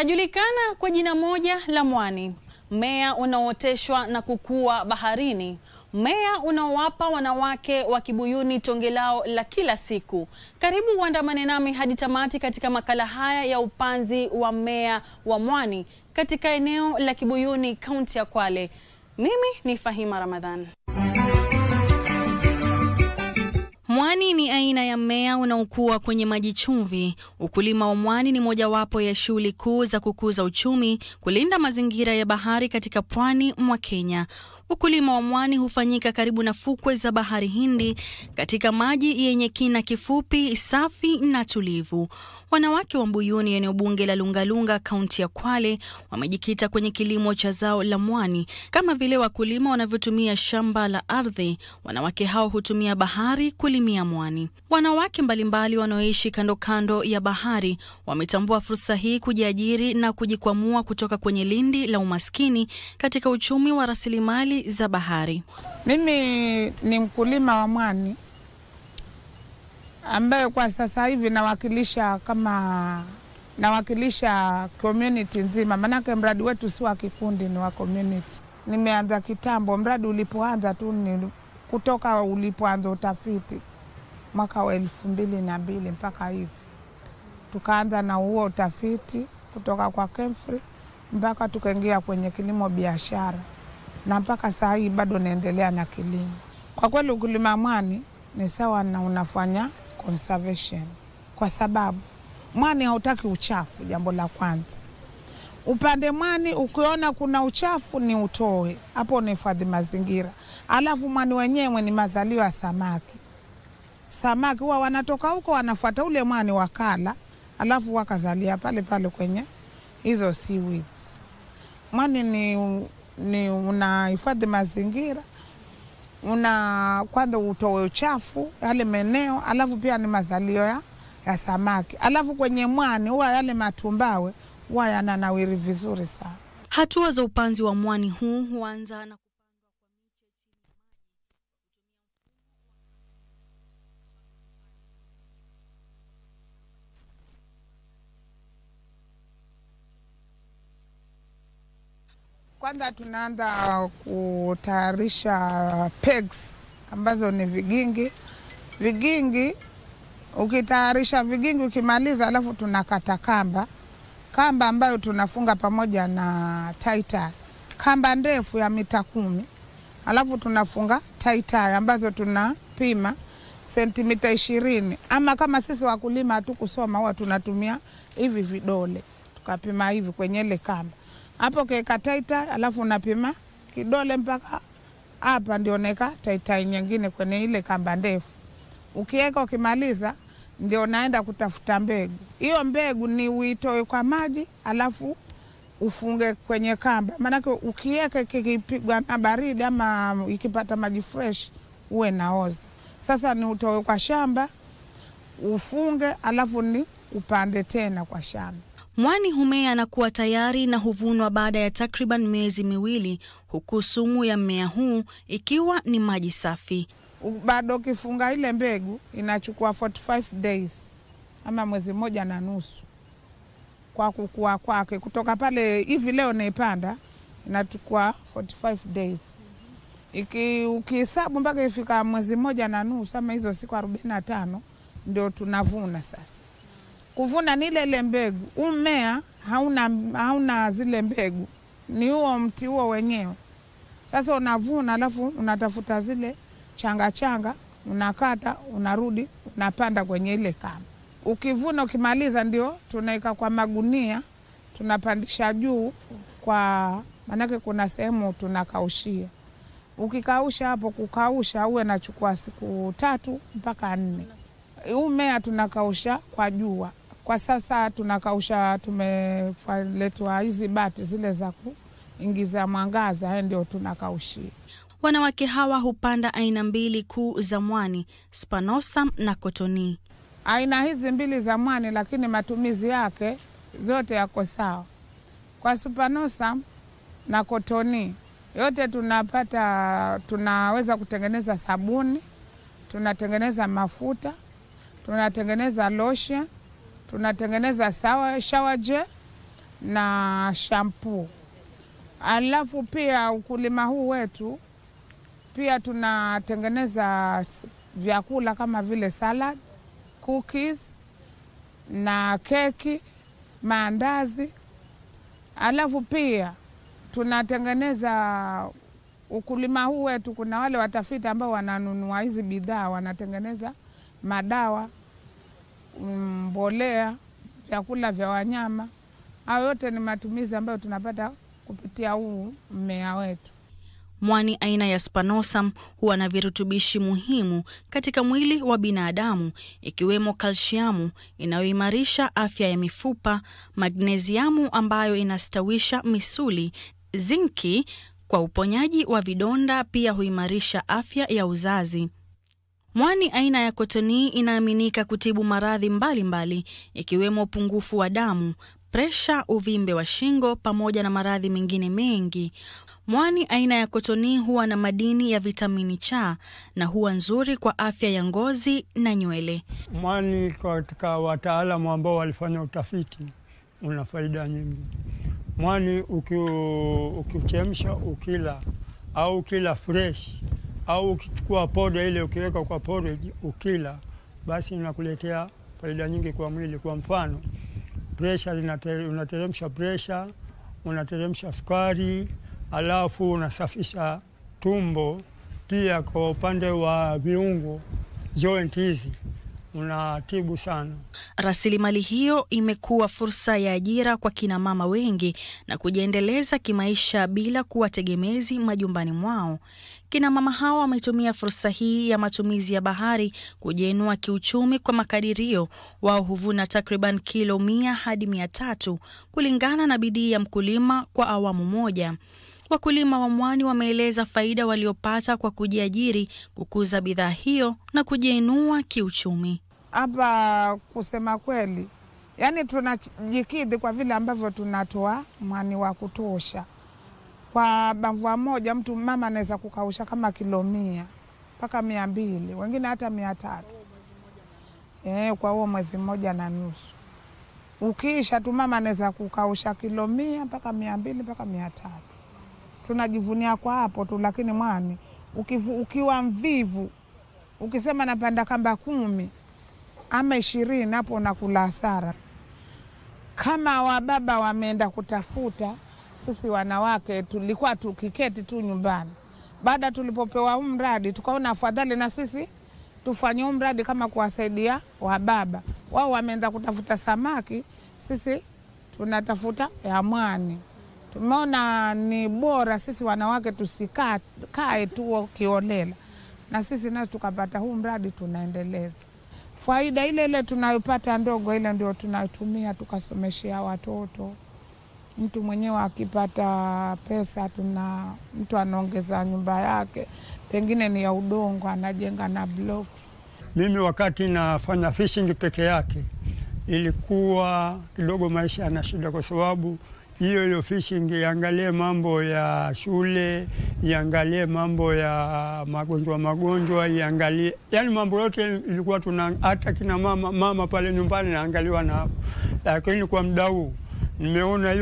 Unajulikana kwa jina moja la mwani, mmea unaooteshwa na kukua baharini, mmea unaowapa wanawake wa Kibuyuni tonge lao la kila siku. Karibu uandamane nami hadi tamati katika makala haya ya upanzi wa mmea wa mwani katika eneo la Kibuyuni, kaunti ya Kwale. Mimi ni Fahima Ramadhan. Mwani ni aina ya mmea unaokua kwenye maji chumvi. Ukulima wa mwani ni mojawapo ya shughuli kuu za kukuza uchumi, kulinda mazingira ya bahari katika pwani mwa Kenya. Ukulima wa mwani hufanyika karibu na fukwe za Bahari Hindi katika maji yenye kina kifupi, safi na tulivu. Wanawake wa Mbuyuni, eneo bunge la Lungalunga, kaunti ya Kwale, wamejikita kwenye kilimo cha zao la mwani. Kama vile wakulima wanavyotumia shamba la ardhi, wanawake hao hutumia bahari kulimia mwani. Wanawake mbalimbali wanaoishi kando kando ya bahari wametambua fursa hii kujiajiri na kujikwamua kutoka kwenye lindi la umaskini katika uchumi wa rasilimali za bahari. Mimi ni mkulima wa mwani ambaye kwa sasa hivi nawakilisha community nzima, manake mradi wetu si wa kikundi, ni wa community. Nimeanza kitambo, mradi ulipoanza tu ni kutoka ulipoanza utafiti mwaka wa 2002 mpaka hivi. Tukaanza na huo utafiti kutoka kwa Kemfri mpaka tukaingia kwenye kilimo biashara, na mpaka saa hii bado naendelea na kilimo. Kwa kweli ukulima mwani ni sawa na unafanya conservation, kwa sababu mwani hautaki uchafu. Jambo la kwanza, upande mwani ukiona kuna uchafu ni utoe, hapo unahifadhi mazingira. Alafu mwani wenyewe ni mazalio ya samaki. Samaki huwa wanatoka huko wanafuata ule mwani wakala, alafu wakazalia pale pale kwenye hizo seaweeds. Mwani ni unahifadhi mazingira, kwanza utoe uchafu yale meneo, alafu pia ni mazalio ya samaki. Alafu kwenye mwani huwa yale matumbawe huwa yananawiri vizuri sana. Hatua za upanzi wa mwani huu huanza na kwanza tunaanza kutayarisha pegs ambazo ni vigingi. Vigingi, ukitayarisha vigingi ukimaliza, alafu tunakata kamba ambayo tunafunga pamoja na tie-tie. Kamba ndefu ya mita 10. Alafu tunafunga tie-tie ambazo tunapima sentimita 20. Ama kama sisi wakulima hatukusoma, huwa tunatumia hivi vidole. Tukapima hivi kwenye ile kamba. Hapo keka tie-tie, alafu unapima kidole mpaka hapa, ndio neka tie-tie nyingine kwenye ile kamba ndefu. Ukiweka ukimaliza, ndio naenda kutafuta mbegu. Hiyo mbegu ni uitoe kwa maji, alafu ufunge kwenye kamba. Maanake ukiweka kikipigwa na baridi ama ikipata maji fresh uwe naoza. Sasa ni utoe kwa shamba, ufunge, alafu ni upande tena kwa shamba. Mwani humea na kuwa tayari na huvunwa baada ya takriban miezi miwili, huku sumu ya mmea huu ikiwa ni maji safi. Bado kifunga ile mbegu inachukua 45 days ama mwezi 1.5 kwa kukua kwake. Kutoka pale hivi leo naipanda inachukua 45 days. Ukihesabu mpaka ifika mwezi 1.5 ama hizo siku 45 ndio tunavuna sasa. Kuvuna ni ile mbegu. Mmea hauna zile mbegu, ni huo mti huo wenyewe. Sasa unavuna, alafu unatafuta zile changa, unakata, unarudi, unapanda kwenye ile kamba. Ukivuna ukimaliza, ndio tunaika kwa magunia, tunapandisha juu manake kuna sehemu tunakaushia. Ukikausha hapo, kukausha uwe nachukua siku 3 mpaka 4. Mmea tunakausha kwa jua. Kwa sasa tunakausha, tumeletwa hizi bati zile za kuingiza mwangaza, ndio tunakaushia. Wanawake hawa hupanda aina mbili kuu za mwani, Spinosum na Cotonie. Aina hizi mbili za mwani, lakini matumizi yake zote yako sawa. Kwa Spinosum na Cotonie yote tunaweza kutengeneza sabuni, tunatengeneza mafuta, tunatengeneza lotion, tunatengeneza shower gel na shampoo. Alafu pia ukulima huu wetu pia tunatengeneza vyakula kama vile salad, cookies na keki, maandazi. Alafu pia tunatengeneza ukulima huu wetu, kuna wale watafiti ambao wananunua hizi bidhaa, wanatengeneza madawa, mbolea, vyakula vya wanyama. Hayo yote ni matumizi ambayo tunapata kupitia huu mmea wetu. Mwani aina ya Spinosum huwa na virutubishi muhimu katika mwili wa binadamu, ikiwemo kalsiamu inayoimarisha afya ya mifupa, magnesiamu ambayo inastawisha misuli, zinki kwa uponyaji wa vidonda, pia huimarisha afya ya uzazi. Mwani aina ya Cotonou inaaminika kutibu maradhi mbalimbali ikiwemo upungufu wa damu, presha, uvimbe wa shingo pamoja na maradhi mengine mengi. Mwani aina ya Cotonou huwa na madini ya vitamini C na huwa nzuri kwa afya ya ngozi na nywele. Mwani katika wataalamu ambao walifanya utafiti una faida nyingi. Mwani ukichemsha ukila au ukila fresh au ukichukua poda ile ukiweka kwa porridge ukila, basi inakuletea faida nyingi kwa mwili. Kwa mfano, pressure unateremsha pressure, unateremsha sukari, alafu unasafisha tumbo. Pia kwa upande wa viungo, joint hizi unatibu sana. Rasilimali hiyo imekuwa fursa ya ajira kwa kina mama wengi na kujiendeleza kimaisha bila kuwa tegemezi majumbani mwao. Kina mama hawa wametumia fursa hii ya matumizi ya bahari kujiinua kiuchumi. Kwa makadirio, wao huvuna takriban kilo 100 hadi 300 kulingana na bidii ya mkulima kwa awamu moja. Wakulima wa mwani wameeleza faida waliopata kwa kujiajiri, kukuza bidhaa hiyo na kujiinua kiuchumi. Hapa kusema kweli, yani tunajikidhi kwa vile ambavyo tunatoa mwani wa kutosha. Kwa bavua moja mtu mama anaweza kukausha kama kilo 100 mpaka 200, wengine hata 300. Kwa huo mwezi mmoja na nusu. Ukiisha tu mama anaweza kukausha kilo 100 mpaka 200 mpaka 300. Tunajivunia kwa hapo tu, lakini mwani ukiwa mvivu, ukisema napanda kamba 10 ama 20, hapo unakula hasara. Kama wababa wameenda kutafuta, sisi wanawake tulikuwa tukiketi tu nyumbani. Baada tulipopewa huu mradi, tukaona afadhali na sisi tufanye huu mradi kama kuwasaidia wababa. Wao wameenda kutafuta samaki, sisi tunatafuta ya mwani. Tumeona ni bora sisi wanawake tusikae tu kiolela, na sisi nasi tukapata huu mradi, tunaendeleza. Faida ile ile tunayopata ndogo, ile ndio tunatumia tukasomeshia watoto. Mtu mwenyewe akipata pesa, mtu anaongeza nyumba yake, pengine ni ya udongo, anajenga na blocks. Mimi wakati nafanya fishing peke yake, ilikuwa kidogo maisha yana shida, kwa sababu hiyo fishing iangalie mambo ya shule, iangalie mambo ya magonjwa, iangalie, yani mambo yote ilikuwa hata kina mama pale nyumbani naangaliwa na hapo. Lakini kwa muda huu nimeona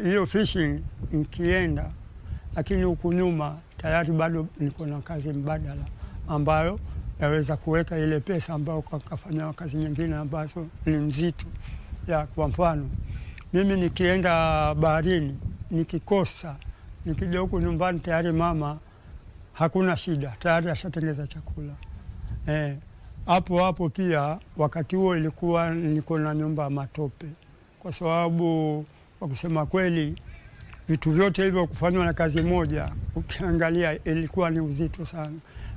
hiyo fishing ikienda, lakini huku nyuma tayari bado niko na kazi mbadala ambayo naweza kuweka ile pesa ambayo kafanya kazi nyingine ambazo ni nzito. Kwa mfano, mimi nikienda baharini, nikikosa, nikija huku nyumbani tayari mama hakuna shida, tayari ashatengeza chakula. Hapo pia wakati huo ilikuwa niko na nyumba matope, kwa sababu kwa kusema kweli vitu vyote hivyo kufanywa na kazi moja, ukiangalia ilikuwa ni uzito sana.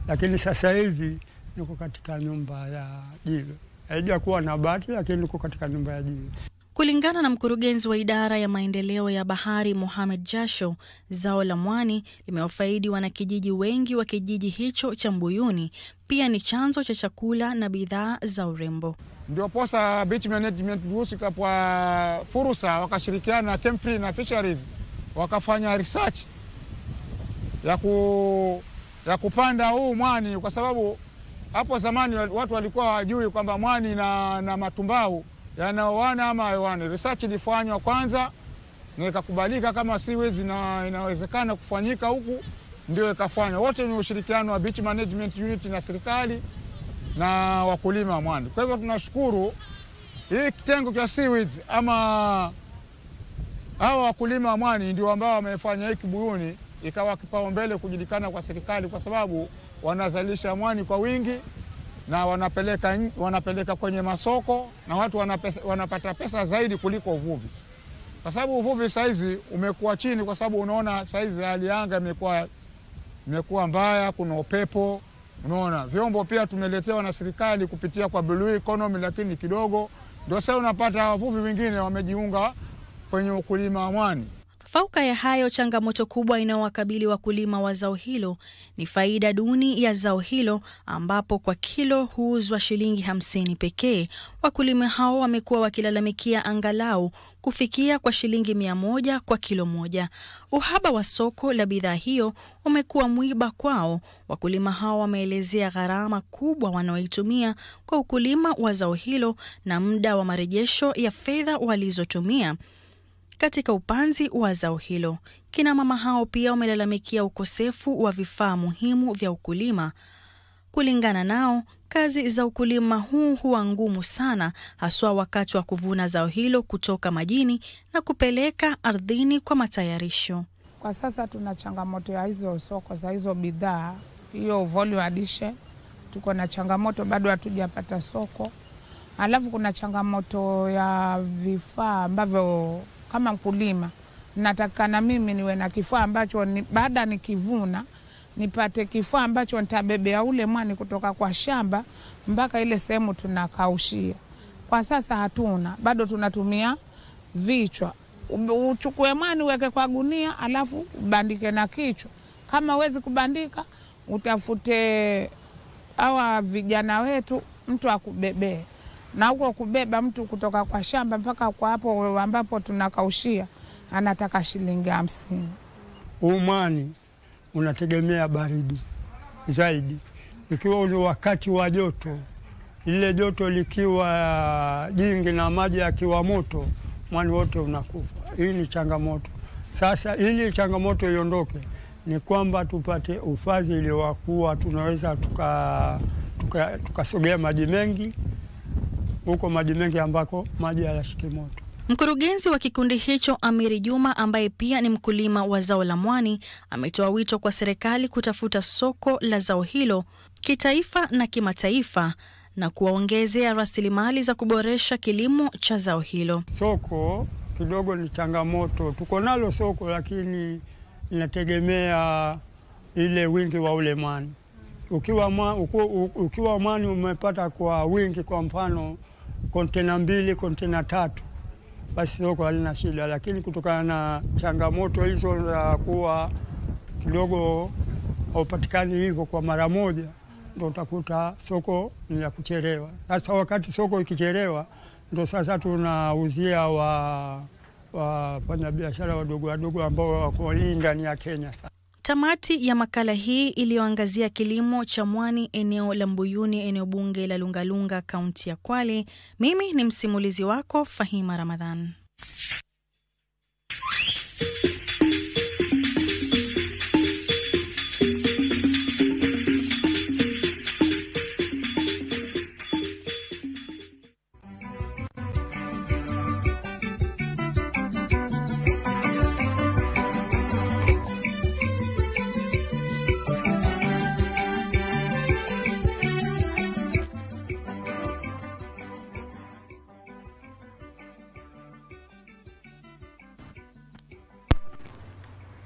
Lakini sasa hivi niko katika nyumba ya jiwe. Haijakuwa na bati, lakini niko katika nyumba ya jiwe. Kulingana na mkurugenzi wa idara ya maendeleo ya bahari Mohamed Jasho, zao la mwani limewafaidi wanakijiji wengi wa kijiji hicho cha Mbuyuni. Pia ni chanzo cha chakula na bidhaa za urembo. Ndio posa beach management husika kwa fursa, wakashirikiana na Kemfree na Fisheries, wakafanya research ya kupanda huu mwani, kwa sababu hapo zamani watu walikuwa hawajui kwamba mwani na matumbau yanaoana ama hayaoani. Research ilifanywa kwanza, na ikakubalika kama seaweeds inawezekana kufanyika huku, ndio ikafanya. Wote ni ushirikiano wa Beach Management Unit na serikali na wakulima wa mwani. Kwa hivyo tunashukuru hii kitengo cha seaweeds ama hao wakulima wa mwani ndio ambao wamefanya hiki Buyuni ikawa kipaumbele kujulikana kwa serikali, kwa sababu wanazalisha mwani kwa wingi na wanapeleka kwenye masoko na watu wanapata pesa zaidi kuliko uvuvi. Kwa sababu uvuvi saizi umekuwa chini, kwa sababu unaona saizi hali ya anga imekuwa mbaya, kuna upepo, unaona. Vyombo pia tumeletewa na serikali kupitia kwa Blue Economy, lakini kidogo ndio sasa unapata wavuvi wengine wamejiunga kwenye ukulima wa mwani. Fauka ya hayo, changamoto kubwa inayowakabili wakulima wa zao hilo ni faida duni ya zao hilo, ambapo kwa kilo huuzwa shilingi 50 pekee. Wakulima hao wamekuwa wakilalamikia angalau kufikia kwa shilingi 100 kwa kilo moja. Uhaba wa soko la bidhaa hiyo umekuwa mwiba kwao. Wakulima hao wameelezea gharama kubwa wanaoitumia kwa ukulima wa zao hilo na muda wa marejesho ya fedha walizotumia katika upanzi wa zao hilo. Kina mama hao pia wamelalamikia ukosefu wa vifaa muhimu vya ukulima. Kulingana nao, kazi za ukulima huu huwa ngumu sana, haswa wakati wa kuvuna zao hilo kutoka majini na kupeleka ardhini kwa matayarisho. Kwa sasa tuna changamoto ya hizo soko za hizo bidhaa, hiyo value addition. Tuko na changamoto, bado hatujapata soko. Alafu kuna changamoto ya vifaa ambavyo kama mkulima nataka na mimi niwe na kifaa ambacho baada nikivuna nipate kifaa ambacho nitabebea ule mwani kutoka kwa shamba mpaka ile sehemu tunakaushia. Kwa sasa hatuna, bado tunatumia vichwa. Uchukue mwani uweke kwa gunia alafu ubandike na kichwa. Kama huwezi kubandika, utafute hawa vijana wetu mtu akubebee. Na huko kubeba mtu kutoka kwa shamba mpaka kwa hapo ambapo tunakaushia anataka shilingi 50. Mwani unategemea baridi zaidi. Ikiwa ni wakati wa joto, ile joto likiwa jingi na maji yakiwa moto, mwani wote unakufa. Hii ni changamoto. Sasa ili changamoto iondoke ni kwamba tupate ufadhili wa kuwa tunaweza tukasogea maji mengi huko, maji mengi ambako maji hayashiki moto. Mkurugenzi wa kikundi hicho, Amiri Juma, ambaye pia ni mkulima wa zao la mwani, ametoa wito kwa serikali kutafuta soko la zao hilo kitaifa na kimataifa na kuwaongezea rasilimali za kuboresha kilimo cha zao hilo. Soko kidogo ni changamoto. Tuko nalo soko, lakini inategemea ile wingi wa ule mwani. Ukiwa mwani umepata kwa wingi, kwa mfano kontena 2, kontena 3, basi soko halina shida. Lakini kutokana na changamoto hizo za kuwa kidogo haupatikani hivyo kwa mara moja, ndio utakuta soko ni ya kuchelewa. Sasa wakati soko ikichelewa, ndio sasa tunauzia wafanya biashara wadogo ambao wako ndani ya Kenya. Tamati ya makala hii iliyoangazia kilimo cha mwani eneo la Mbuyuni, eneo bunge la Lungalunga, kaunti ya Kwale. Mimi ni msimulizi wako Fahima Ramadhan.